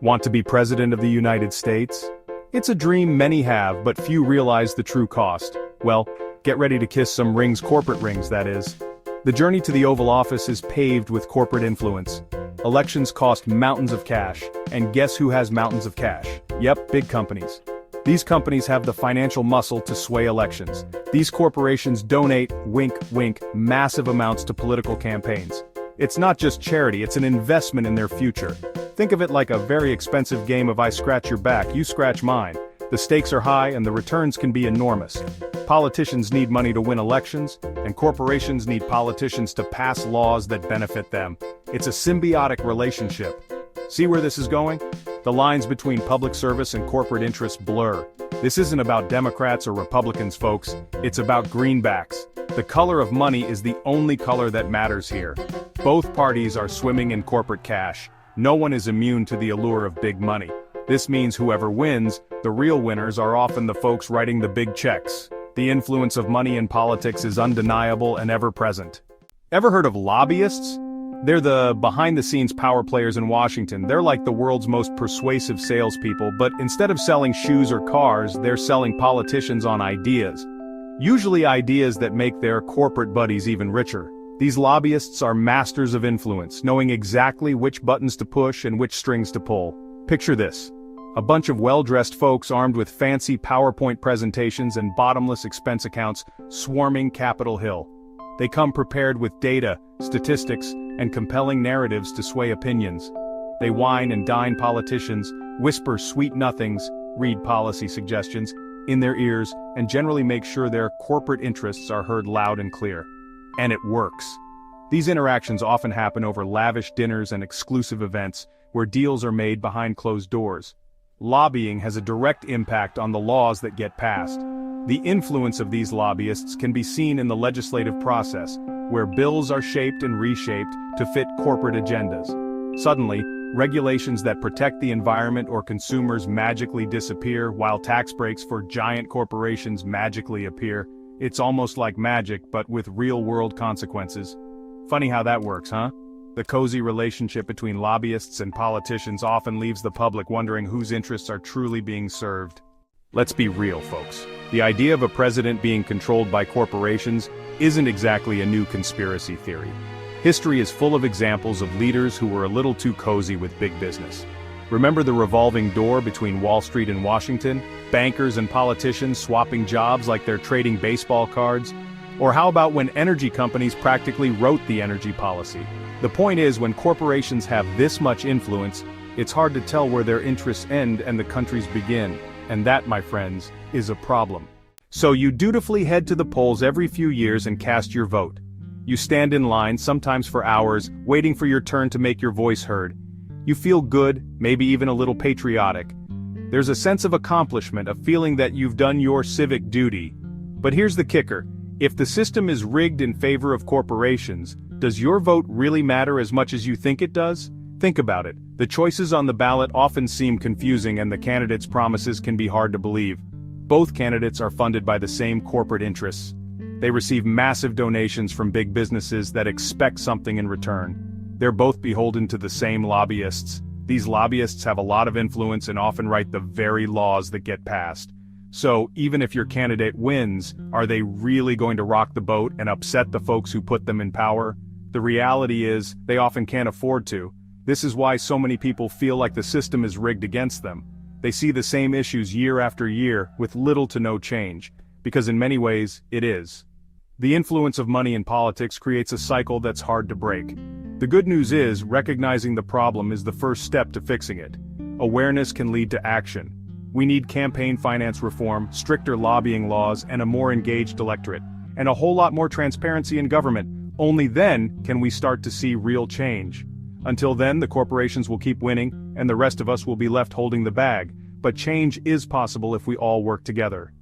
Want to be President of the United States? It's a dream many have, but few realize the true cost. Well, get ready to kiss some rings, corporate rings, that is. The journey to the Oval Office is paved with corporate influence. Elections cost mountains of cash, and guess who has mountains of cash? Yep, big companies. These companies have the financial muscle to sway elections. These corporations donate, wink, wink, massive amounts to political campaigns. It's not just charity, it's an investment in their future. Think of it like a very expensive game of I scratch your back, you scratch mine. The stakes are high and the returns can be enormous. Politicians need money to win elections, and corporations need politicians to pass laws that benefit them. It's a symbiotic relationship. See where this is going? The lines between public service and corporate interests blur. This isn't about Democrats or Republicans, folks. It's about greenbacks. The color of money is the only color that matters here. Both parties are swimming in corporate cash. No one is immune to the allure of big money. This means whoever wins, the real winners are often the folks writing the big checks. The influence of money in politics is undeniable and ever-present. Ever heard of lobbyists? They're the behind-the-scenes power players in Washington. They're like the world's most persuasive salespeople, but instead of selling shoes or cars, they're selling politicians on ideas. Usually ideas that make their corporate buddies even richer. These lobbyists are masters of influence, knowing exactly which buttons to push and which strings to pull. Picture this. A bunch of well-dressed folks armed with fancy PowerPoint presentations and bottomless expense accounts swarming Capitol Hill. They come prepared with data, statistics, and compelling narratives to sway opinions. They wine and dine politicians, whisper sweet nothings, read policy suggestions, in their ears, and generally make sure their corporate interests are heard loud and clear. And it works. These interactions often happen over lavish dinners and exclusive events, where deals are made behind closed doors. Lobbying has a direct impact on the laws that get passed. The influence of these lobbyists can be seen in the legislative process, where bills are shaped and reshaped to fit corporate agendas. Suddenly, regulations that protect the environment or consumers magically disappear, while tax breaks for giant corporations magically appear. It's almost like magic, but with real-world consequences. Funny how that works, huh? The cozy relationship between lobbyists and politicians often leaves the public wondering whose interests are truly being served. Let's be real, folks. The idea of a president being controlled by corporations isn't exactly a new conspiracy theory. History is full of examples of leaders who were a little too cozy with big business. Remember the revolving door between Wall Street and Washington? Bankers and politicians swapping jobs like they're trading baseball cards? Or how about when energy companies practically wrote the energy policy? The point is, when corporations have this much influence, it's hard to tell where their interests end and the country's begin. And that, my friends, is a problem. So you dutifully head to the polls every few years and cast your vote. You stand in line, sometimes for hours, waiting for your turn to make your voice heard. You feel good, maybe even a little patriotic. There's a sense of accomplishment, a feeling that you've done your civic duty. But here's the kicker. If the system is rigged in favor of corporations, does your vote really matter as much as you think it does? Think about it. The choices on the ballot often seem confusing and the candidates' promises can be hard to believe. Both candidates are funded by the same corporate interests. They receive massive donations from big businesses that expect something in return. They're both beholden to the same lobbyists. These lobbyists have a lot of influence and often write the very laws that get passed. So, even if your candidate wins, are they really going to rock the boat and upset the folks who put them in power? The reality is, they often can't afford to. This is why so many people feel like the system is rigged against them. They see the same issues year after year, with little to no change. Because in many ways, it is. The influence of money in politics creates a cycle that's hard to break. The good news is, recognizing the problem is the first step to fixing it. Awareness can lead to action. We need campaign finance reform, stricter lobbying laws, and a more engaged electorate. And a whole lot more transparency in government. Only then can we start to see real change. Until then, the corporations will keep winning, and the rest of us will be left holding the bag. But change is possible if we all work together.